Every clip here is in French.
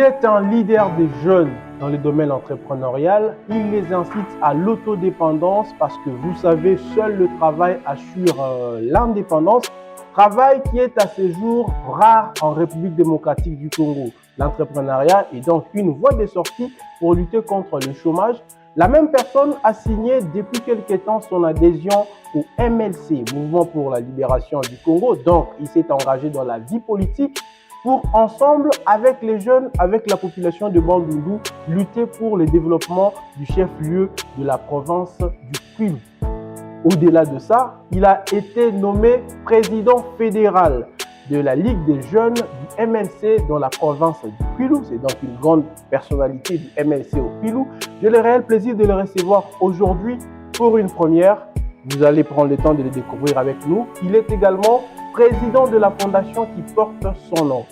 est un leader des jeunes dans le domaine entrepreneurial. Il les incite à l'autodépendance parce que vous savez, seul le travail assure l'indépendance. Travail qui est à ce jour rare en République démocratique du Congo. L'entrepreneuriat est donc une voie de sortie pour lutter contre le chômage. La même personne a signé depuis quelques temps son adhésion au MLC, Mouvement pour la libération du Congo. Donc, il s'est engagé dans la vie politique pour ensemble, avec les jeunes, avec la population de Bandundu, lutter pour le développement du chef-lieu de la province du Kwilu. Au-delà de ça, il a été nommé président fédéral de la Ligue des jeunes du MLC dans la province du Kwilu. C'est donc une grande personnalité du MLC au Kwilu. J'ai le réel plaisir de le recevoir aujourd'hui pour une première. Vous allez prendre le temps de le découvrir avec nous. Il est également président de la fondation qui porte son nom.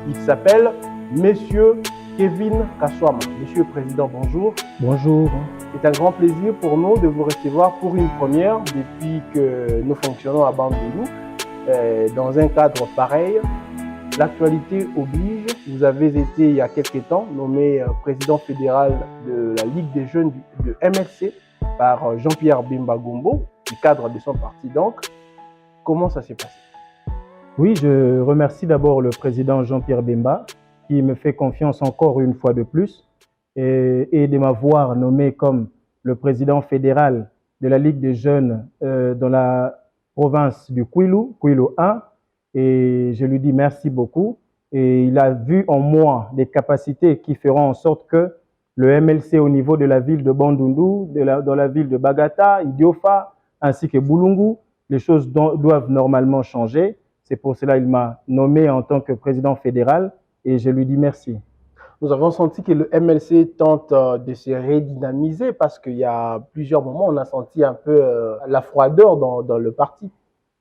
Il s'appelle Monsieur Kevin Kaswama. Monsieur le Président, bonjour. Bonjour. C'est un grand plaisir pour nous de vous recevoir pour une première depuis que nous fonctionnons à Bandundu. Dans un cadre pareil, l'actualité oblige. Vous avez été il y a quelques temps nommé président fédéral de la Ligue des jeunes de MLC par Jean-Pierre Bemba Gombo, du cadre de son parti donc. Comment ça s'est passé? Oui, je remercie d'abord le président Jean-Pierre Bemba qui me fait confiance encore une fois de plus et de m'avoir nommé comme le président fédéral de la Ligue des jeunes dans la province du Kwilu, Kwilu 1, et je lui dis merci beaucoup. Et il a vu en moi des capacités qui feront en sorte que le MLC au niveau de la ville de Bandundu, dans la ville de Bagata, Idiofa, ainsi que Bulungu, les choses doivent normalement changer. C'est pour cela qu'il m'a nommé en tant que président fédéral et je lui dis merci. Nous avons senti que le MLC tente de se redynamiser parce qu'il y a plusieurs moments, on a senti un peu la froideur dans le parti.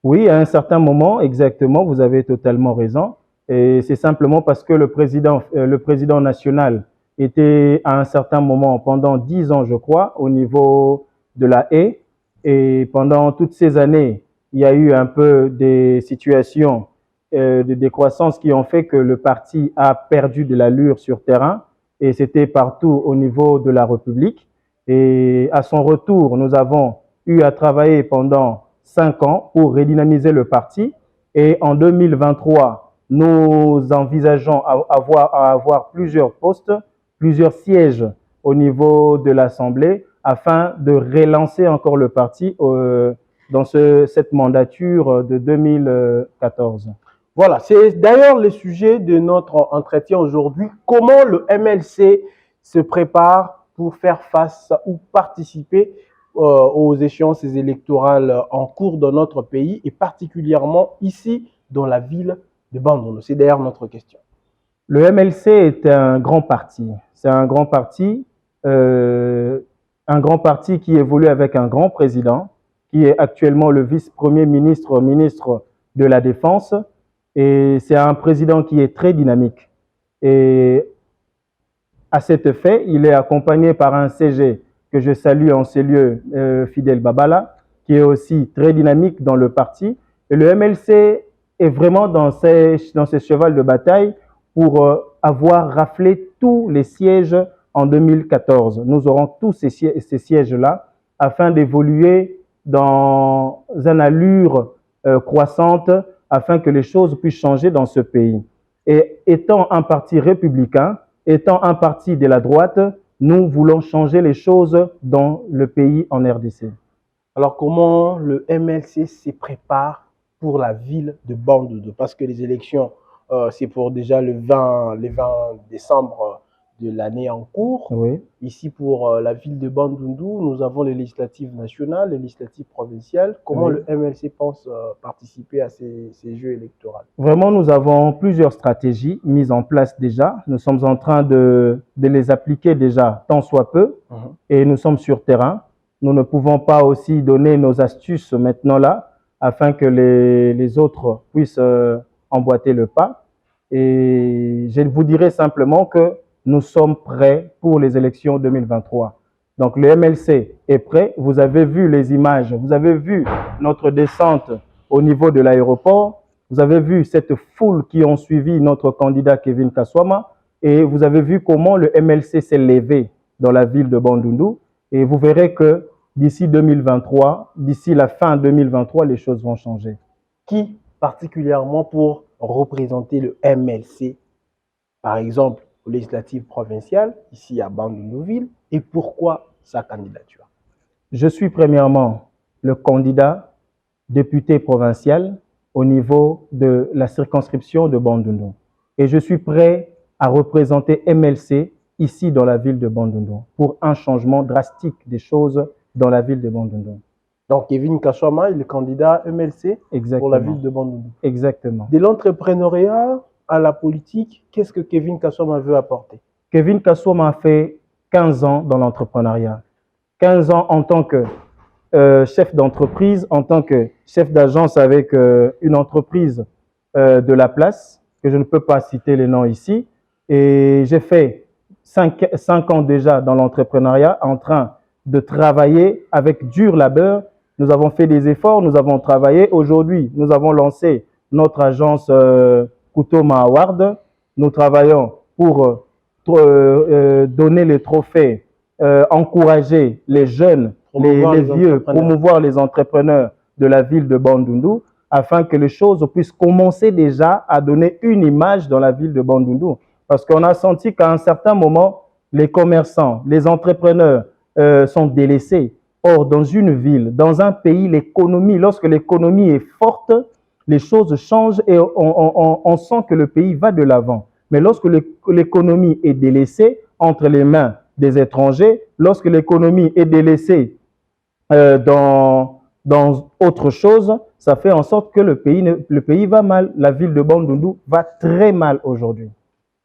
Oui, à un certain moment, exactement, vous avez totalement raison. Et c'est simplement parce que le président national était à un certain moment, pendant 10 ans, je crois, au niveau de la haie. Et pendant toutes ces années, il y a eu un peu des situations de décroissance qui ont fait que le parti a perdu de l'allure sur terrain et c'était partout au niveau de la République. Et à son retour, nous avons eu à travailler pendant 5 ans pour redynamiser le parti et en 2023, nous envisageons avoir plusieurs postes, plusieurs sièges au niveau de l'Assemblée afin de relancer encore le parti dans cette mandature de 2014. Voilà, c'est d'ailleurs le sujet de notre entretien aujourd'hui. Comment le MLC se prépare pour faire face ou participer aux échéances électorales en cours dans notre pays et particulièrement ici dans la ville de Bandundu. C'est d'ailleurs notre question. Le MLC est un grand parti. C'est un grand parti qui évolue avec un grand président qui est actuellement le vice-premier ministre, ministre de la Défense. Et c'est un président qui est très dynamique. Et à cet effet, il est accompagné par un CG que je salue en ces lieux, Fidel Babala, qui est aussi très dynamique dans le parti. Et le MLC est vraiment dans ses chevals de bataille pour avoir raflé tous les sièges en 2014. Nous aurons tous ces sièges-là afin d'évoluer dans une allure croissante afin que les choses puissent changer dans ce pays. Et étant un parti républicain, étant un parti de la droite, nous voulons changer les choses dans le pays en RDC. Alors comment le MLC se prépare pour la ville de Bandundu? Parce que les élections, c'est pour déjà le 20 décembre de l'année en cours. Oui. Ici, pour la ville de Bandundu, nous avons les législatives nationales, les législatives provinciales. Comment le MLC pense participer à ces jeux électoraux? Vraiment, nous avons plusieurs stratégies mises en place déjà. Nous sommes en train de les appliquer déjà, tant soit peu, et nous sommes sur terrain. Nous ne pouvons pas aussi donner nos astuces maintenant là, afin que les autres puissent emboîter le pas. Et je vous dirais simplement que nous sommes prêts pour les élections 2023. Donc le MLC est prêt. Vous avez vu les images, vous avez vu notre descente au niveau de l'aéroport. Vous avez vu cette foule qui ont suivi notre candidat Kevin Kaswama. et vous avez vu comment le MLC s'est levé dans la ville de Bandundu. Et vous verrez que d'ici 2023, d'ici la fin 2023, les choses vont changer. Qui particulièrement pour représenter le MLC, par exemple, aux législatives provinciales, ici à Bandundu-Ville, et pourquoi sa candidature? Je suis premièrement le candidat député provincial au niveau de la circonscription de Bandundu. Et je suis prêt à représenter MLC ici dans la ville de Bandundu pour un changement drastique des choses dans la ville de Bandundu. Donc, Kevin Kaswama est le candidat MLC pour la ville de Bandundu. Exactement. De l'entrepreneuriat à la politique, qu'est-ce que Kevin Kaswama veut apporter? Kevin Kaswama a fait 15 ans dans l'entrepreneuriat. 15 ans en tant que chef d'entreprise, en tant que chef d'agence avec une entreprise de la place, que je ne peux pas citer les noms ici. Et j'ai fait 5 ans déjà dans l'entrepreneuriat en train de travailler avec dur labeur. Nous avons fait des efforts, nous avons travaillé. Aujourd'hui, nous avons lancé notre agence Kutoma Award. Nous travaillons pour donner les trophées, encourager les jeunes, les vieux, promouvoir les entrepreneurs de la ville de Bandundu, afin que les choses puissent commencer déjà à donner une image dans la ville de Bandundu. Parce qu'on a senti qu'à un certain moment, les commerçants, les entrepreneurs sont délaissés. Or, dans une ville, dans un pays, l'économie, lorsque l'économie est forte, les choses changent et on sent que le pays va de l'avant. Mais lorsque l'économie est délaissée entre les mains des étrangers, lorsque l'économie est délaissée dans autre chose, ça fait en sorte que le pays va mal. La ville de Bandundu va très mal aujourd'hui.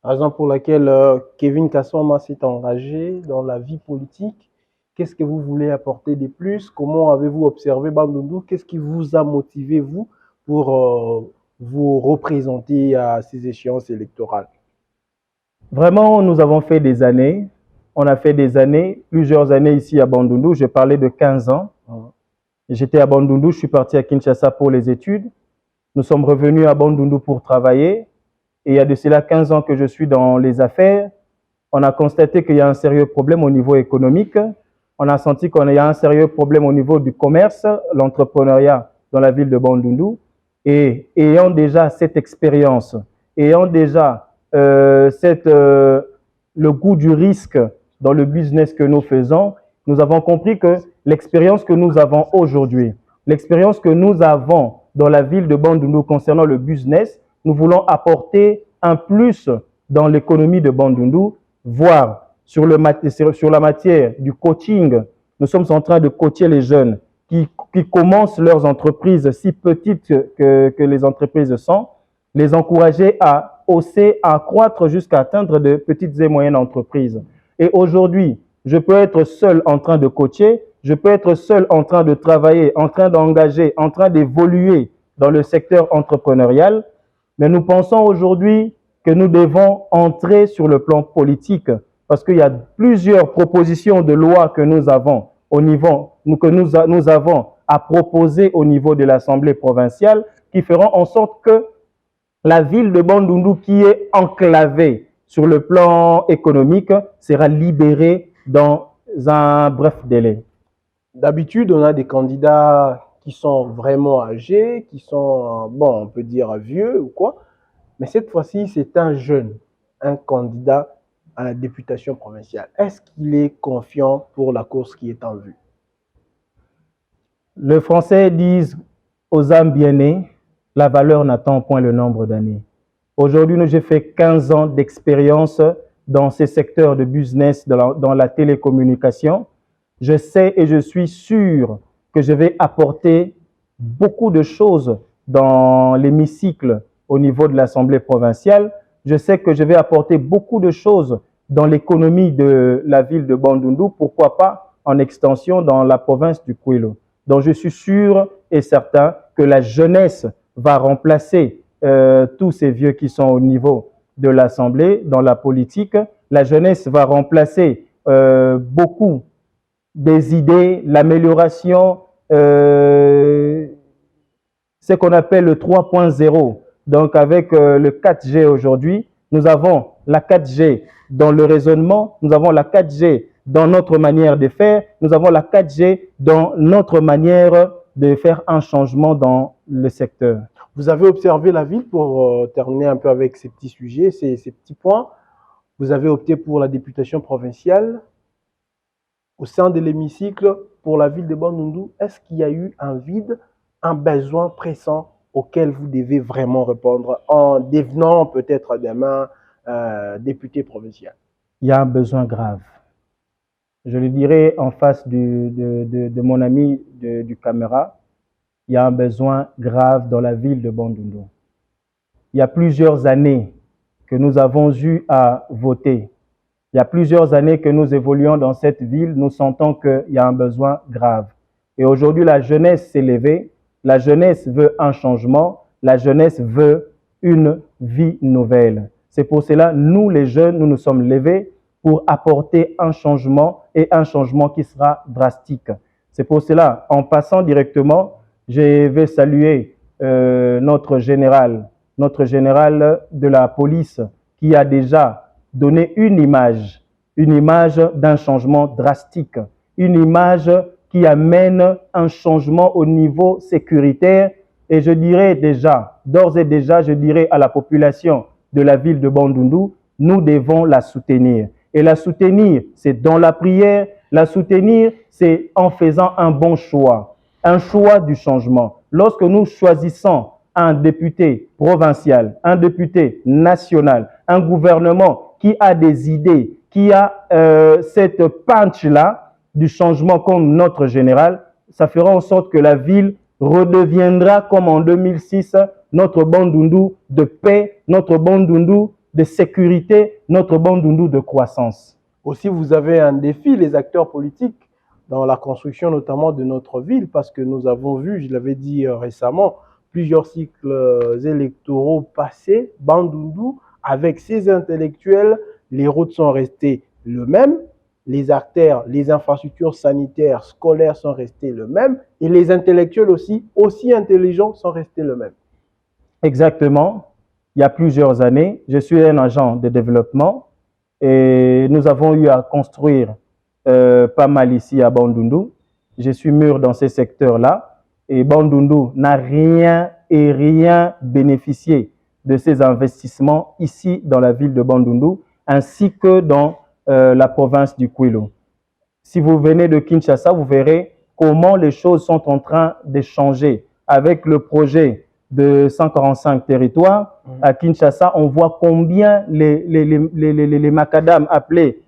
Raison pour laquelle Kevin Kaswama s'est engagé dans la vie politique. Qu'est-ce que vous voulez apporter de plus? Comment avez-vous observé Bandundu? Qu'est-ce qui vous a motivé, vous, pour vous représenter à ces échéances électorales? Vraiment, nous avons fait des années. On a fait des années, plusieurs années ici à Bandundu. Je parlais de 15 ans. J'étais à Bandundu, je suis parti à Kinshasa pour les études. Nous sommes revenus à Bandundu pour travailler. Et il y a de cela 15 ans que je suis dans les affaires. On a constaté qu'il y a un sérieux problème au niveau économique. On a senti qu'il y a un sérieux problème au niveau du commerce, l'entrepreneuriat dans la ville de Bandundu. Et ayant déjà cette expérience, ayant déjà le goût du risque dans le business que nous faisons, nous avons compris que l'expérience que nous avons aujourd'hui, l'expérience que nous avons dans la ville de Bandundu concernant le business, nous voulons apporter un plus dans l'économie de Bandundu, voire sur la matière du coaching. Nous sommes en train de coacher les jeunes qui commencent leurs entreprises si petites que les entreprises sont, les encourager à hausser, à croître jusqu'à atteindre de petites et moyennes entreprises. Et aujourd'hui, je peux être seul en train de coacher, je peux être seul en train de travailler, en train d'engager, en train d'évoluer dans le secteur entrepreneurial. Mais nous pensons aujourd'hui que nous devons entrer sur le plan politique parce qu'il y a plusieurs propositions de loi que nous avons nous avons à proposer au niveau de l'Assemblée provinciale qui feront en sorte que la ville de Bandundu qui est enclavée sur le plan économique sera libérée dans un bref délai. D'habitude, on a des candidats qui sont vraiment âgés, qui sont, bon, on peut dire vieux ou quoi. Mais cette fois-ci, c'est un jeune, un candidat à la députation provinciale. Est-ce qu'il est confiant pour la course qui est en vue? Les Français disent aux âmes bien-nées, la valeur n'attend point le nombre d'années. Aujourd'hui, j'ai fait 15 ans d'expérience dans ces secteurs de business, dans la télécommunication. Je sais et je suis sûr que je vais apporter beaucoup de choses dans l'hémicycle au niveau de l'Assemblée provinciale. Je sais que je vais apporter beaucoup de choses dans l'économie de la ville de Bandundu, pourquoi pas en extension dans la province du Kwilu. Donc je suis sûr et certain que la jeunesse va remplacer tous ces vieux qui sont au niveau de l'Assemblée, dans la politique. La jeunesse va remplacer beaucoup des idées, l'amélioration, ce qu'on appelle le 3.0. Donc avec le 4G aujourd'hui, Nous avons la 4G dans le raisonnement, nous avons la 4G dans notre manière de faire, nous avons la 4G dans notre manière de faire un changement dans le secteur. Vous avez observé la ville, pour terminer un peu avec ces petits sujets, ces petits points. Vous avez opté pour la députation provinciale. Au sein de l'hémicycle, pour la ville de Bandundu, est-ce qu'il y a eu un vide, un besoin pressant auquel vous devez vraiment répondre en devenant peut-être demain député provincial? Il y a un besoin grave. Je le dirais en face de mon ami du caméra, il y a un besoin grave dans la ville de Bandundu. Il y a plusieurs années que nous avons eu à voter. Il y a plusieurs années que nous évoluons dans cette ville, nous sentons qu'il y a un besoin grave. Et aujourd'hui, la jeunesse s'est levée, la jeunesse veut un changement, la jeunesse veut une vie nouvelle. C'est pour cela, nous les jeunes, nous nous sommes levés pour apporter un changement et un changement qui sera drastique. C'est pour cela, en passant directement, je vais saluer notre général de la police qui a déjà donné une image d'un changement drastique, une image qui amène un changement au niveau sécuritaire. Et je dirais déjà, d'ores et déjà, je dirais à la population de la ville de Bandundu, nous devons la soutenir. Et la soutenir, c'est dans la prière, la soutenir, c'est en faisant un bon choix, un choix du changement. Lorsque nous choisissons un député provincial, un député national, un gouvernement qui a des idées, qui a cette punch-là du changement comme notre général, ça fera en sorte que la ville redeviendra comme en 2006, notre Bandundu de paix, notre Bandundu de sécurité, notre Bandundu de croissance. Aussi, vous avez un défi, les acteurs politiques, dans la construction notamment de notre ville, parce que nous avons vu, je l'avais dit récemment, plusieurs cycles électoraux passés, Bandundu, avec ses intellectuels, les routes sont restées les mêmes, les artères, les infrastructures sanitaires, scolaires sont restées les mêmes, et les intellectuels aussi intelligents, sont restés les mêmes. Exactement. Il y a plusieurs années, je suis un agent de développement et nous avons eu à construire pas mal ici à Bandundu. Je suis mûr dans ces secteurs-là et Bandundu n'a rien bénéficié de ces investissements ici dans la ville de Bandundu ainsi que dans la province du Kwilu. Si vous venez de Kinshasa, vous verrez comment les choses sont en train de changer. Avec le projet de 145 territoires, à Kinshasa, on voit combien les macadams appelés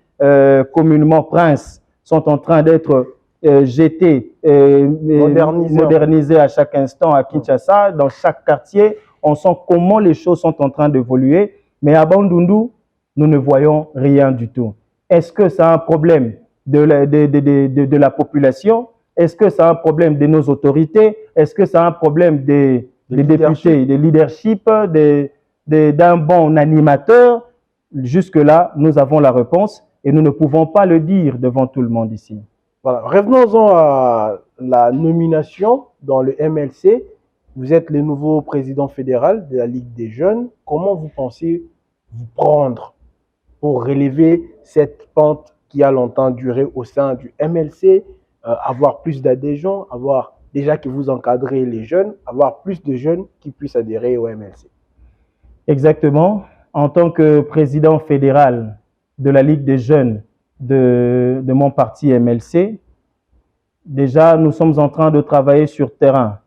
communément princes sont en train d'être jetés, modernisés à chaque instant à Kinshasa. Dans chaque quartier, on sent comment les choses sont en train d'évoluer. Mais à Bandundu, nous ne voyons rien du tout. Est-ce que c'est un problème de la population? Est-ce que c'est un problème de nos autorités? Est-ce que c'est un problème des députés, des leadership, d'un bon animateur? Jusque-là, nous avons la réponse et nous ne pouvons pas le dire devant tout le monde ici. Voilà. Revenons-en à la nomination dans le MLC. Vous êtes le nouveau président fédéral de la Ligue des jeunes. Comment vous pensez vous prendre pour relever cette pente qui a longtemps duré au sein du MLC, avoir plus d'adhésions, avoir déjà que vous encadrez les jeunes, avoir plus de jeunes qui puissent adhérer au MLC? Exactement. En tant que président fédéral de la Ligue des jeunes de mon parti MLC, déjà nous sommes en train de travailler sur terrain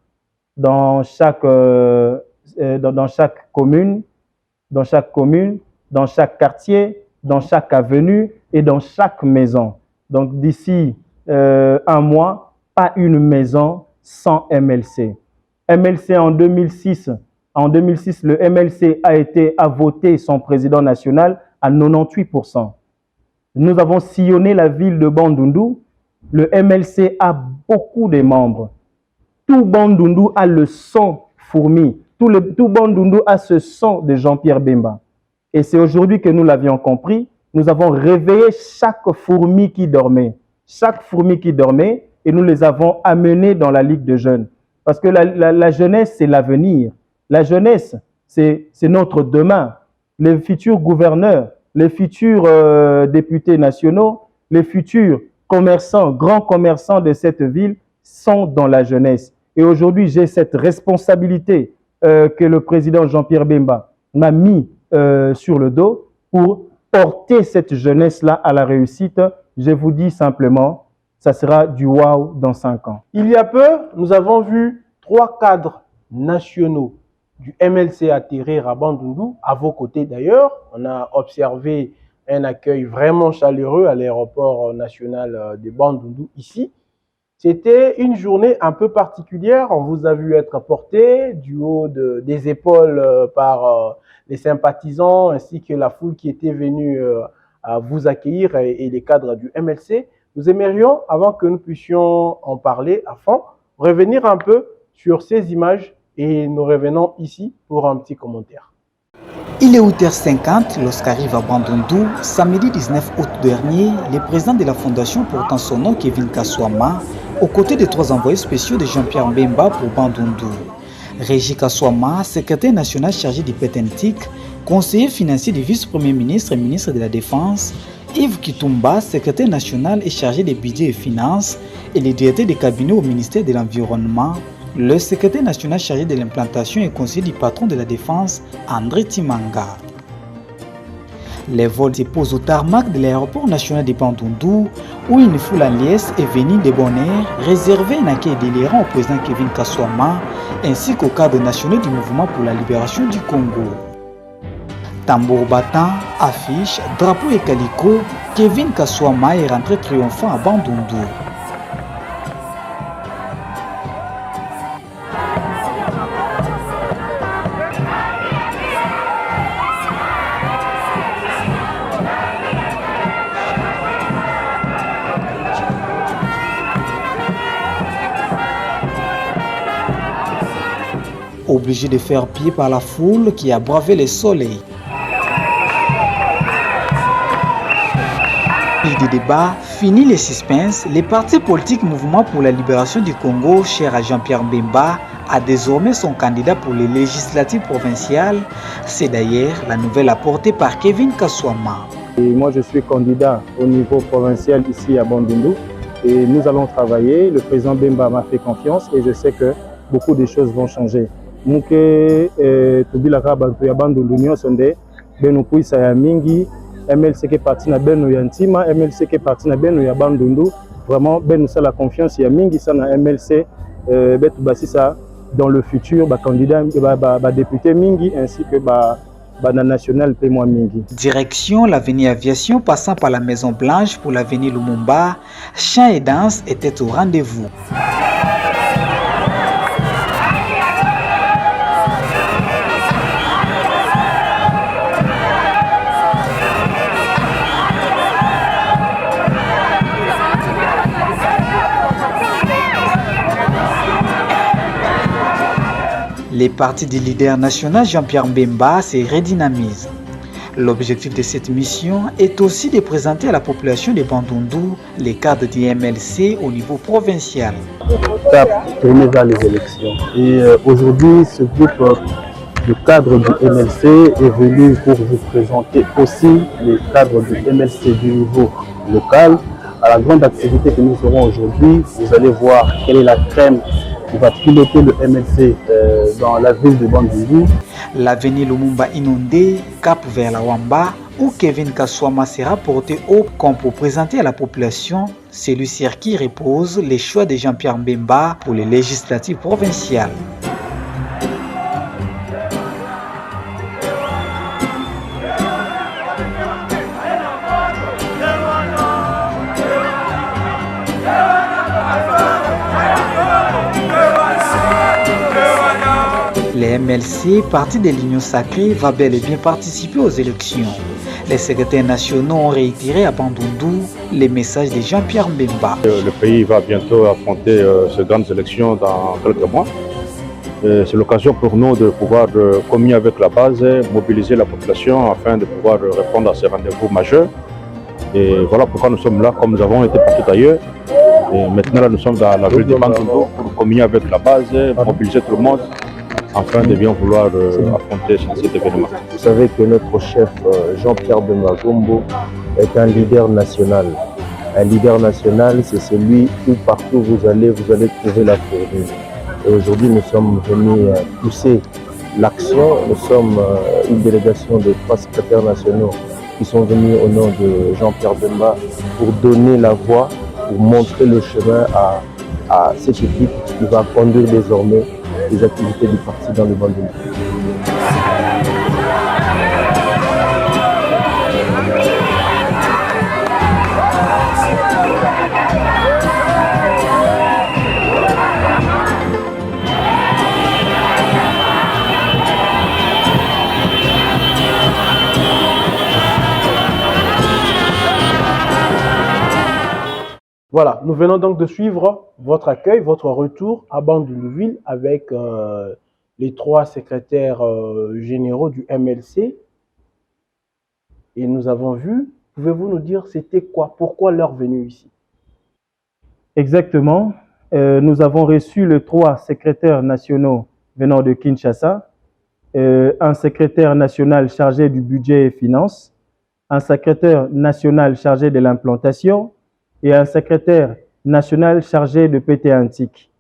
dans chaque commune, dans chaque quartier, dans chaque avenue et dans chaque maison. Donc d'ici un mois, pas une maison sans MLC. MLC en 2006, le MLC a voté son président national à 98%. Nous avons sillonné la ville de Bandundu. Le MLC a beaucoup de membres. Tout Bandundu a le son fourmi. Tout Bandundu a ce son de Jean-Pierre Bemba. Et c'est aujourd'hui que nous l'avions compris. Nous avons réveillé chaque fourmi qui dormait. Chaque fourmi qui dormait, et nous les avons amenés dans la Ligue de jeunes. Parce que la jeunesse, c'est l'avenir. La jeunesse, c'est notre demain. les futurs gouverneurs, les futurs députés nationaux, les futurs commerçants, grands commerçants de cette ville sont dans la jeunesse. Et aujourd'hui, j'ai cette responsabilité que le président Jean-Pierre Bemba m'a mis sur le dos pour porter cette jeunesse-là à la réussite. Je vous dis simplement, ça sera du wow dans 5 ans. Il y a peu, nous avons vu 3 cadres nationaux du MLC atterrir à Bandundu, à vos côtés d'ailleurs. On a observé un accueil vraiment chaleureux à l'aéroport national de Bandundu ici. C'était une journée un peu particulière. On vous a vu être porté du haut des épaules par les sympathisants ainsi que la foule qui était venue à vous accueillir et les cadres du MLC. Nous aimerions, avant que nous puissions en parler à fond, revenir un peu sur ces images et nous revenons ici pour un petit commentaire. Il est 8h50 lorsqu'arrive à Bandundu, samedi 19 août dernier, le président de la fondation portant son nom, Kevin Kaswama, aux côtés des 3 envoyés spéciaux de Jean-Pierre Bemba pour Bandundu. Régis Kaswama, secrétaire national chargé du Pétentique, conseiller financier du vice-premier ministre et ministre de la Défense, Yves Kitumba, secrétaire national et chargé des budgets et finances, et le directeur de cabinet au ministère de l'Environnement, le secrétaire national chargé de l'implantation et conseiller du patron de la Défense, André Timanga. Les vols se posent au tarmac de l'aéroport national de Bandundu, où une foule en liesse est venue de bon air réserver un accueil délirant au président Kevin Kaswama ainsi qu'au cadre national du mouvement pour la libération du Congo. Tambour battant, affiche, drapeau et calico, Kevin Kaswama est rentré triomphant à Bandundu. Obligé de faire pied par la foule qui a bravé le soleil. Puis du débat, fini les suspens, le parti politique Mouvement pour la libération du Congo, cher à Jean-Pierre Bemba, a désormais son candidat pour les législatives provinciales. C'est d'ailleurs la nouvelle apportée par Kevin Kaswama. Et moi, je suis candidat au niveau provincial ici à Bandundu et nous allons travailler. Le président Bemba m'a fait confiance et je sais que beaucoup de choses vont changer. Muke tubilaka bantu ya Bandundu nyonso nde beno puisa ya mingi MLC qui est parti na beno ya ntima MLC qui est parti na beno ya Bandundu vraiment beno ça la confiance ya mingi ça na MLC betu basisa dans le futur ba candidat ba député mingi ainsi que ba national paiement mingi. Direction l'avenue Aviation passant par la Maison Blanche pour l'avenue Lumumba, chant et danse étaient au rendez-vous. Les partis du leader national Jean-Pierre Bemba se redynamisent. L'objectif de cette mission est aussi de présenter à la population de Bandundu les cadres du MLC au niveau provincial. Tourner vers les élections. Et aujourd'hui, ce groupe de cadres du MLC est venu pour vous présenter aussi les cadres du MLC du niveau local. À la grande activité que nous aurons aujourd'hui, vous allez voir quelle est la crème qui va piloter le MLC dans la ville de Bandundu. L'avenue Lumumba inondée, cap vers la Wamba, où Kevin Kaswama sera porté haut comme pour présenter à la population celui sur qui repose les choix de Jean-Pierre Bemba pour les législatives provinciales. Le MLC, parti de l'Union sacrée, va bel et bien participer aux élections. Les secrétaires nationaux ont réitéré à Bandundu les messages de Jean-Pierre Bemba. Le pays va bientôt affronter ces grandes élections dans quelques mois. C'est l'occasion pour nous de pouvoir communier avec la base, mobiliser la population afin de pouvoir répondre à ces rendez-vous majeurs. Et voilà pourquoi nous sommes là, comme nous avons été partout ailleurs. Et maintenant, là, nous sommes dans la ville de Bandundu pour communier avec la base, mobiliser tout le monde afin de bien vouloir affronter cet événement. Vous savez que notre chef Jean-Pierre Bemba Gombo est un leader national. Un leader national, c'est celui où partout vous allez trouver la fournée. Et aujourd'hui, nous sommes venus pousser l'action. Nous sommes une délégation de 3 secrétaires nationaux qui sont venus au nom de Jean-Pierre Bemba pour donner la voie, pour montrer le chemin à cette équipe qui va conduire désormais les activités du parti dans le Bandundu. Voilà, nous venons donc de suivre votre accueil, votre retour à Bandundu-Ville avec les 3 secrétaires généraux du MLC. Et nous avons vu, pouvez-vous nous dire c'était quoi, pourquoi leur venue ici? Exactement. Nous avons reçu les 3 secrétaires nationaux venant de Kinshasa, un secrétaire national chargé du budget et finances, un secrétaire national chargé de l'implantation, et un secrétaire national chargé de PT Antique.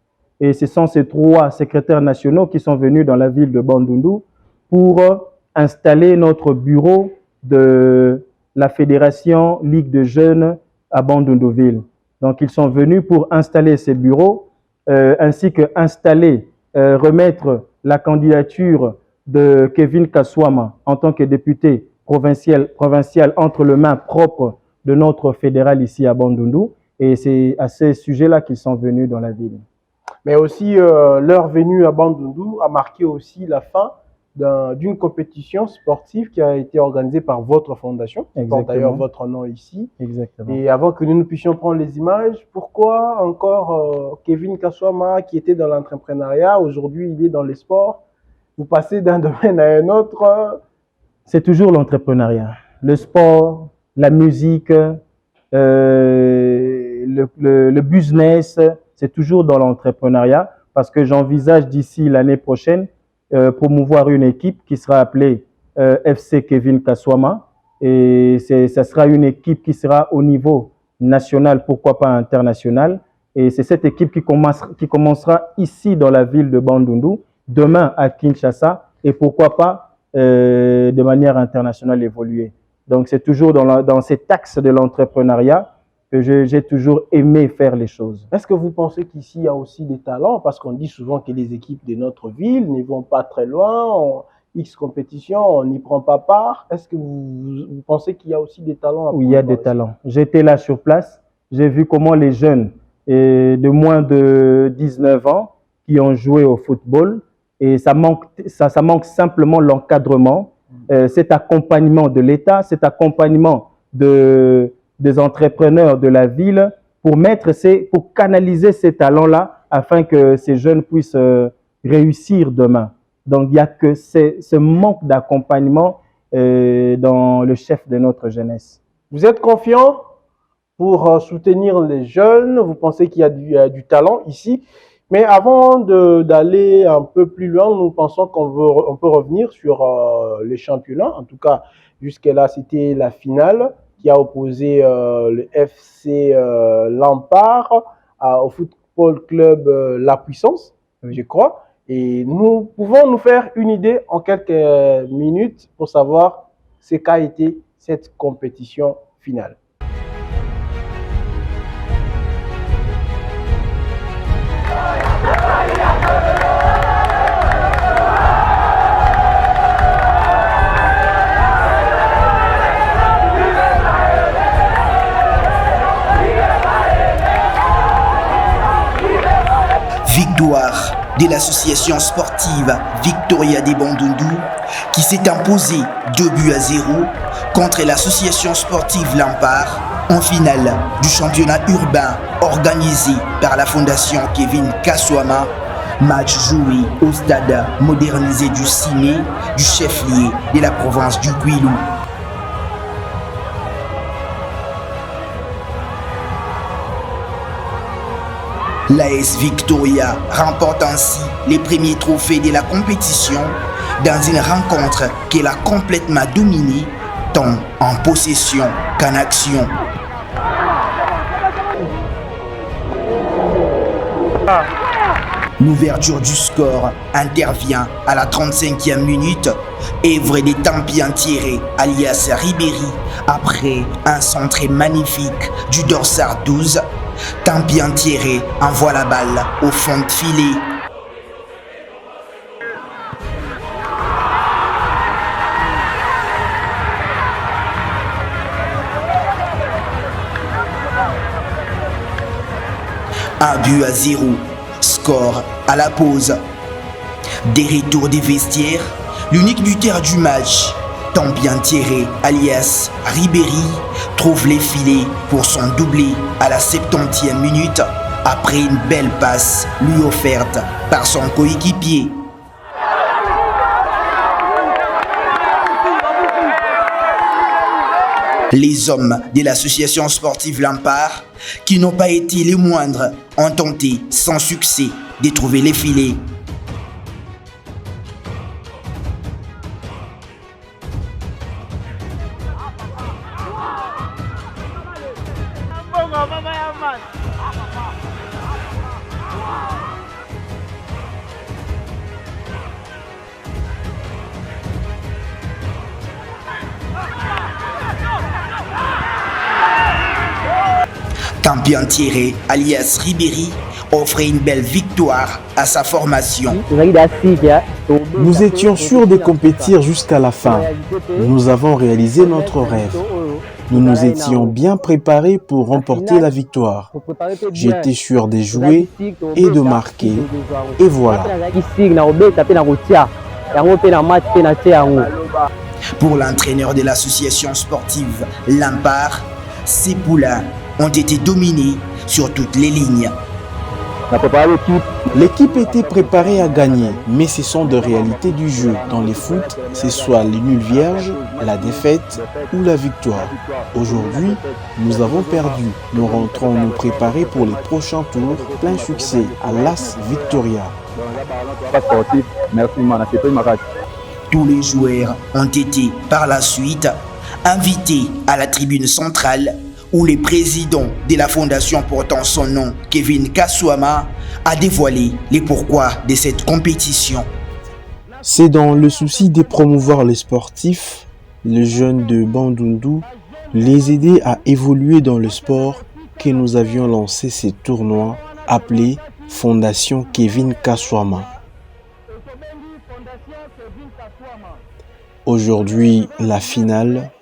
Et ce sont ces 3 secrétaires nationaux qui sont venus dans la ville de Bandundu pour installer notre bureau de la Fédération Ligue de Jeunes à Bandundu-Ville. Donc, ils sont venus pour installer ces bureaux, ainsi que remettre la candidature de Kevin Kaswama en tant que député provincial entre les mains propres de notre fédéral ici à Bandundu, et c'est à ce sujet-là qu'ils sont venus dans la ville. Mais aussi, leur venue à Bandundu a marqué aussi la fin d'une compétition sportive qui a été organisée par votre fondation, qui porte d'ailleurs votre nom ici. Exactement. Et avant que nous puissions prendre les images, pourquoi encore Kevin Kaswama, qui était dans l'entrepreneuriat, aujourd'hui il est dans les sports, vous passez d'un domaine à un autre? C'est toujours l'entrepreneuriat, le sport, la musique, le business, c'est toujours dans l'entrepreneuriat, parce que j'envisage d'ici l'année prochaine promouvoir une équipe qui sera appelée FC Kevin Kaswama, et ça sera une équipe qui sera au niveau national, pourquoi pas international, et c'est cette équipe qui commencera ici dans la ville de Bandundu, demain à Kinshasa, et pourquoi pas de manière internationale évoluer. Donc, c'est toujours dans cet axe de l'entrepreneuriat que j'ai toujours aimé faire les choses. Est-ce que vous pensez qu'ici, il y a aussi des talents? Parce qu'on dit souvent que les équipes de notre ville ne vont pas très loin, en X compétition, on n'y prend pas part. Est-ce que vous pensez qu'il y a aussi des talents? Oui, il y a des talents. J'étais là sur place, j'ai vu comment les jeunes de moins de 19 ans qui ont joué au football, et ça manque simplement l'encadrement, cet accompagnement de l'État, cet accompagnement des entrepreneurs de la ville pour canaliser ces talents-là afin que ces jeunes puissent réussir demain. Donc, il n'y a que ce manque d'accompagnement dans le chef de notre jeunesse. Vous êtes confiant pour soutenir les jeunes? Vous pensez qu'il y a du talent ici? Mais avant d'aller un peu plus loin, nous pensons qu'on peut revenir sur les championnats. En tout cas, jusque-là, c'était la finale qui a opposé le FC Lampard au Football Club La Puissance, je crois. Et nous pouvons nous faire une idée en quelques minutes pour savoir ce qu'a été cette compétition finale. Victoire de l'association sportive Victoria de Bandundu qui s'est imposée 2-0 contre l'association sportive Lampard en finale du championnat urbain organisé par la fondation Kevin Kaswama. Match joué au stade modernisé du Ciné du chef-lieu de la province du Kwilu. L'AS Victoria remporte ainsi les premiers trophées de la compétition dans une rencontre qu'elle a complètement dominée, tant en possession qu'en action. L'ouverture du score intervient à la 35e minute. Œuvre des Tampiens-Thierry alias Ribéry après un centre magnifique du dorsal 12. Tampiens-Thierry envoie la balle au fond de filet. Un but à 0. Score à la pause. Des retours des vestiaires, l'unique buteur du match, Tampiens-Thierry alias Ribéry, trouve les filets pour son doublé à la 70e minute après une belle passe lui offerte par son coéquipier. Les hommes de l'association sportive Lampard, qui n'ont pas été les moindres, ont tenté sans succès de trouver les filets. Tampiens-Thierry alias Ribéry offre une belle victoire à sa formation. Nous étions sûrs de compétir jusqu'à la fin. Nous avons réalisé notre rêve. Nous nous étions bien préparés pour remporter la victoire. J'étais sûr de jouer et de marquer. Et voilà. Pour l'entraîneur de l'association sportive Lampard, ces poulains ont été dominés sur toutes les lignes. L'équipe était préparée à gagner, mais ce sont des réalités du jeu. Dans les foot, c'est soit les nuls vierges, la défaite ou la victoire. Aujourd'hui, nous avons perdu. Nous rentrons nous préparer pour les prochains tours. Plein succès à l'AS Victoria. Tous les joueurs ont été par la suite invités à la tribune centrale où le président de la fondation portant son nom, Kevin Kaswama, a dévoilé les pourquoi de cette compétition. C'est dans le souci de promouvoir les sportifs, les jeunes de Bandundu, les aider à évoluer dans le sport que nous avions lancé ces tournois appelés Fondation Kevin Kaswama. Aujourd'hui, la finale.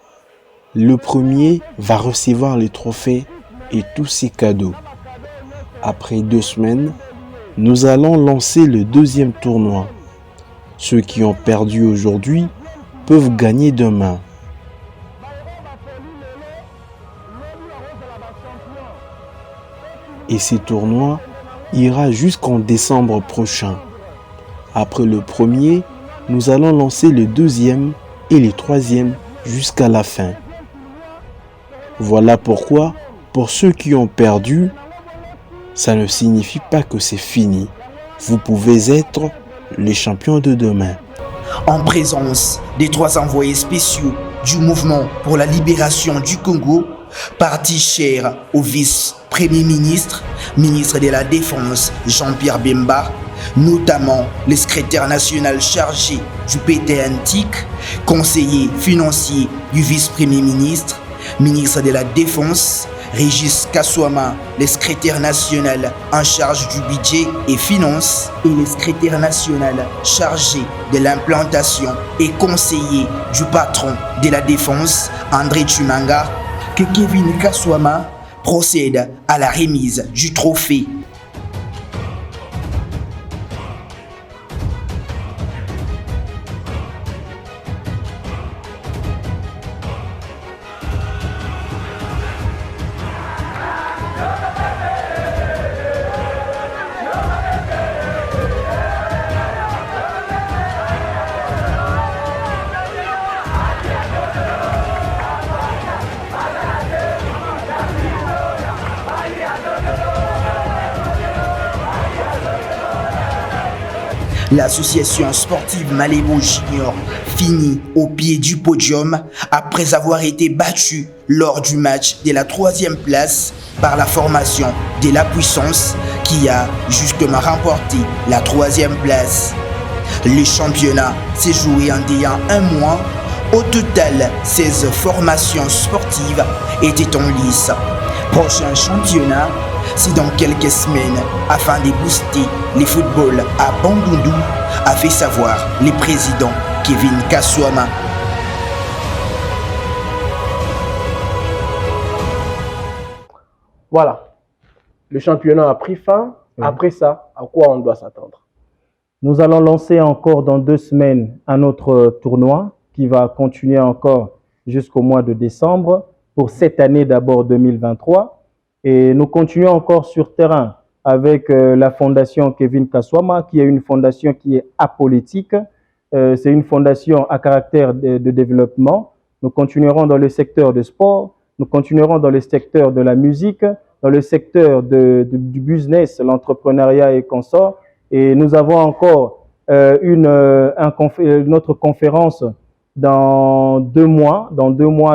Le premier va recevoir les trophées et tous ses cadeaux. Après 2 semaines, nous allons lancer le deuxième tournoi. Ceux qui ont perdu aujourd'hui peuvent gagner demain. Et ce tournoi ira jusqu'en décembre prochain. Après le premier, nous allons lancer le deuxième et le troisième jusqu'à la fin. Voilà pourquoi, pour ceux qui ont perdu, ça ne signifie pas que c'est fini. Vous pouvez être les champions de demain. En présence des 3 envoyés spéciaux du mouvement pour la libération du Congo, parti cher au vice-premier ministre, ministre de la Défense Jean-Pierre Bemba, notamment le secrétaire national chargé du PTNTIC, conseiller financier du vice-premier ministre, ministre de la Défense, Régis Kaswama, le secrétaire national en charge du budget et finances, et le secrétaire national chargé de l'implantation et conseiller du patron de la Défense, André Chumanga, que Kevin Kaswama procède à la remise du trophée. L'association sportive Malébo Junior finit au pied du podium après avoir été battue lors du match de la 3e place par la formation de la puissance qui a justement remporté la 3e place. Le championnat s'est joué en déant un mois. Au total, 16 formations sportives étaient en lice. Prochain championnat, c'est dans quelques semaines afin de booster le football à Bandundu, a fait savoir le président Kevin Kaswama. Voilà, le championnat a pris fin. Oui. Après ça, à quoi on doit s'attendre? Nous allons lancer encore dans 2 semaines un autre tournoi qui va continuer encore jusqu'au mois de décembre pour cette année d'abord 2023. Et nous continuons encore sur terrain avec la fondation Kevin Kaswama, qui est une fondation qui est apolitique. C'est une fondation à caractère de développement. Nous continuerons dans le secteur de sport, nous continuerons dans le secteur de la musique, dans le secteur du business, l'entrepreneuriat et consorts. Et nous avons encore notre conférence dans 2 mois,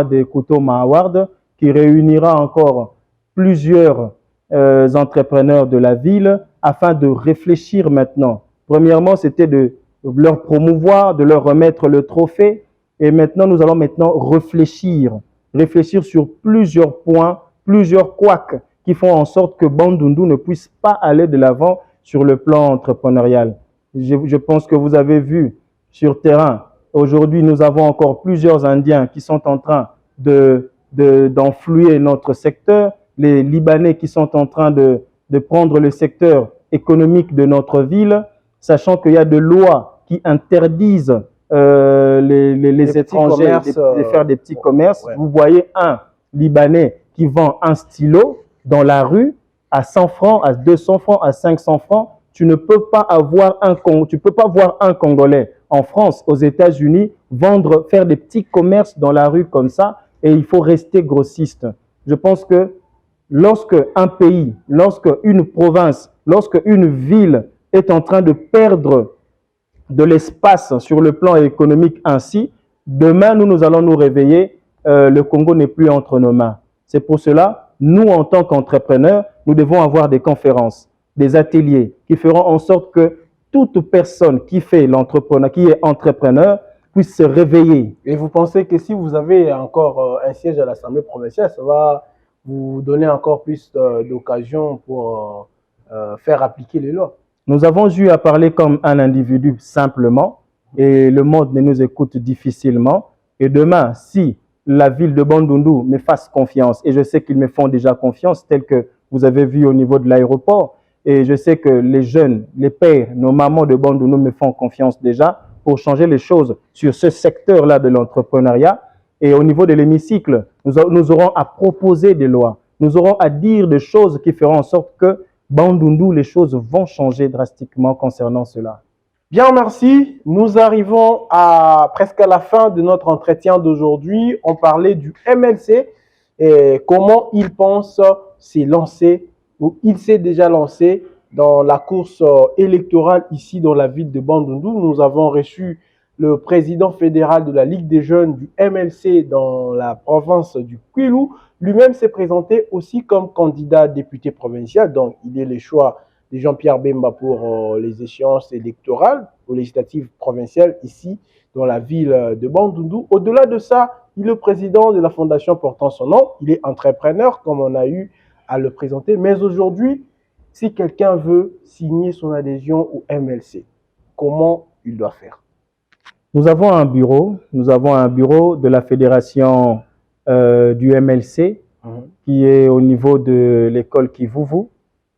des Kutoma Awards, qui réunira encore plusieurs entrepreneurs de la ville afin de réfléchir maintenant. Premièrement, c'était de leur promouvoir, de leur remettre le trophée. Et maintenant, nous allons réfléchir sur plusieurs points, plusieurs couacs qui font en sorte que Bandundu ne puisse pas aller de l'avant sur le plan entrepreneurial. Je pense que vous avez vu sur terrain, aujourd'hui, nous avons encore plusieurs Indiens qui sont en train d'enflouer notre secteur, les Libanais qui sont en train de prendre le secteur économique de notre ville, sachant qu'il y a des lois qui interdisent les étrangers de faire des petits commerces. Ouais. Vous voyez un Libanais qui vend un stylo dans la rue à 100 francs, à 200 francs, à 500 francs. Tu ne peux pas voir un Congolais en France, aux États-Unis, faire des petits commerces dans la rue comme ça, et il faut rester grossiste. Je pense que lorsque un pays, lorsque une province, lorsque une ville est en train de perdre de l'espace sur le plan économique ainsi, demain, nous allons nous réveiller, le Congo n'est plus entre nos mains. C'est pour cela, nous, en tant qu'entrepreneurs, nous devons avoir des conférences, des ateliers qui feront en sorte que toute personne qui fait l'entrepreneur, qui est entrepreneur, puisse se réveiller. Et vous pensez que si vous avez encore un siège à l'Assemblée provinciale, ça va vous donner encore plus d'occasions pour faire appliquer les lois? Nous avons eu à parler comme un individu simplement, et le monde ne nous écoute difficilement. Et demain, si la ville de Bandundu me fasse confiance, et je sais qu'ils me font déjà confiance, tel que vous avez vu au niveau de l'aéroport, et je sais que les jeunes, les pères, nos mamans de Bandundu me font confiance déjà pour changer les choses sur ce secteur-là de l'entrepreneuriat. Et au niveau de l'hémicycle, nous aurons à proposer des lois, nous aurons à dire des choses qui feront en sorte que Bandundu, les choses vont changer drastiquement concernant cela. Bien, merci. Nous arrivons presque à la fin de notre entretien d'aujourd'hui. On parlait du MLC et comment il pense s'est lancé ou il s'est déjà lancé dans la course électorale ici dans la ville de Bandundu. Nous avons reçu le président fédéral de la Ligue des jeunes du MLC dans la province du Kwilu. Lui-même s'est présenté aussi comme candidat député provincial. Donc, il est le choix de Jean-Pierre Bemba pour les échéances électorales aux législatives provinciales ici dans la ville de Bandundu. Au-delà de ça, il est le président de la fondation portant son nom. Il est entrepreneur, comme on a eu à le présenter. Mais aujourd'hui, si quelqu'un veut signer son adhésion au MLC, comment il doit faire? Nous avons un bureau de la fédération du MLC qui est au niveau de l'école Kivuvu.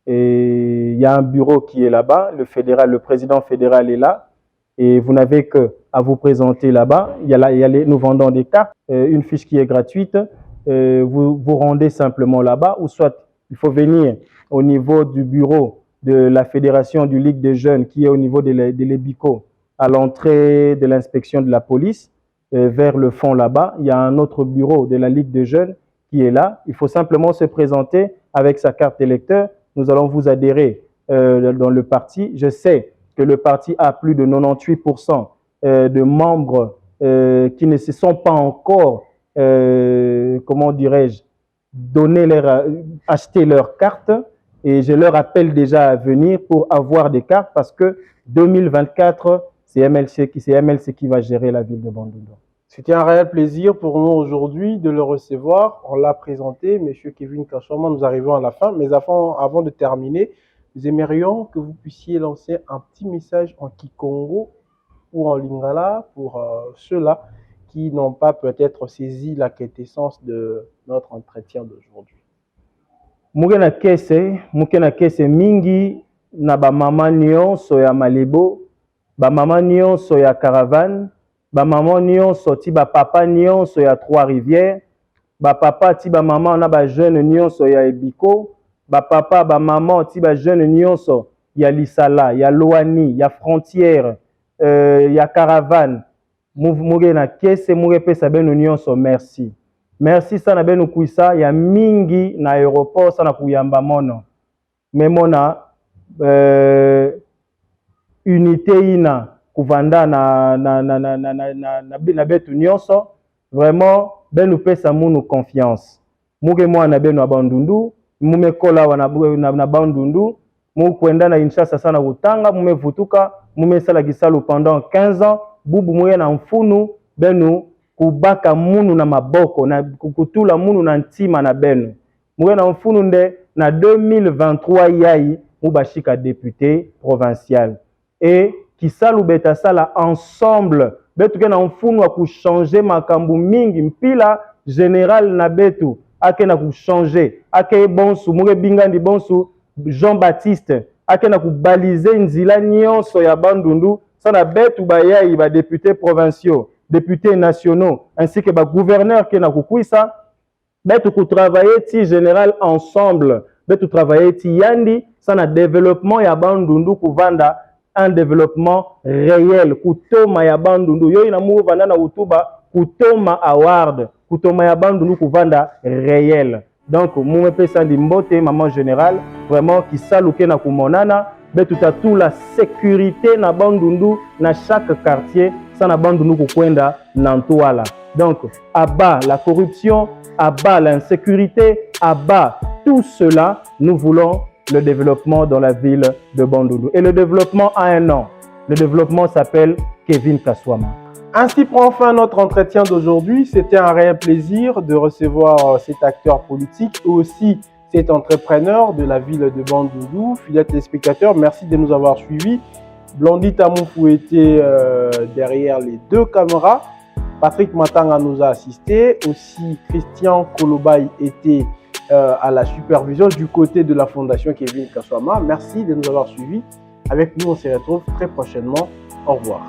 Et il y a un bureau qui est là-bas, le président fédéral est là. Et vous n'avez qu'à vous présenter là-bas. Nous vendons des cartes, une fiche qui est gratuite. Vous vous rendez simplement là-bas, ou soit il faut venir au niveau du bureau de la fédération du Ligue des jeunes qui est au niveau de l'EBICO, à l'entrée de l'inspection de la police, vers le fond là-bas. Il y a un autre bureau de la Ligue des jeunes qui est là. Il faut simplement se présenter avec sa carte électeur. Nous allons vous adhérer dans le parti. Je sais que le parti a plus de 98% de membres qui ne se sont pas encore, comment dirais-je, acheter leurs cartes. Et je leur appelle déjà à venir pour avoir des cartes parce que 2024, c'est MLC qui va gérer la ville de Bandundu. C'était un réel plaisir pour nous aujourd'hui de le recevoir. On l'a présenté, M. Kevin Kaswama, nous arrivons à la fin. Mais avant de terminer, nous aimerions que vous puissiez lancer un petit message en Kikongo ou en Lingala pour ceux-là qui n'ont pas peut-être saisi la quintessence de notre entretien d'aujourd'hui. Mukena kese mingi na ba mama nyonso ya Malebo, ba mama nyonso ya Caravane, ba mama nyonso ti ba papa nyonso ya Trois-Rivières, ba papa ti ba mama na ba jeune nyonso ya Ebiko, ba papa ba mama ti ba jeune nyonso ya Lisala, ya Loani, ya Frontière, ya Caravane. Mukena kese mukepesa beno nyonso merci. Merci sana benu kuisa ya mingi na aéroport sana kuyamba mono. Memona unité ina kuvanda na betu nyonso. Vraiment benu pesa munu confiance. Muge mwana benu abandundu, mume kola na bandundu, mu kwenda na Kinshasa sana kutanga, mume vutuka, mume sala gisalu pendant 15 ans, bubu muye na mfunu benu kubaka munu na maboko na kukutula munu na ntima na benu. Mwe na mfunu nde na 2023 yai mubashika député provincial. Et kisalu beta sala ensemble betu ke na mfunu wa kuchanger makambu mingi mpila général na betu ake na kuchanger ake bonsu mwe bingandi bonsu Jean-Baptiste ake na kubalize nzila nyonso ya Bandundu sana betu bayai ba députés provinciaux, députés nationaux, ainsi que les gouverneurs qui ont kukwisa, betu travailler ti général ensemble, betu travailler ti yandi, ça na développement ya Bandundu kuvanda un développement réel, kutoma ya Bandundu, yo ina mu vanda na utuba, kutoma award, kutoma ya Bandundu kuvanda réel. Donc, moume pesa di mbote, maman général, vraiment qui saluke na kumonana, betu tout la sécurité na Bandundu, na chaque quartier, ça na Bandundu kukwenda nantuala. Donc, abat la corruption, abat l'insécurité, abat tout cela, nous voulons le développement dans la ville de Bandundu. Et le développement a un nom. Le développement s'appelle Kevin Kaswama. Ainsi prend fin notre entretien d'aujourd'hui. C'était un réel plaisir de recevoir cet acteur politique et aussi cet entrepreneur de la ville de Bandundu. Fidèles téléspectateurs, merci de nous avoir suivis. Blondie Tamoufou était derrière les deux caméras. Patrick Matanga nous a assisté. Aussi, Christian Kolobaï était à la supervision du côté de la Fondation Kevin Kaswama. Merci de nous avoir suivis. Avec nous, on se retrouve très prochainement. Au revoir.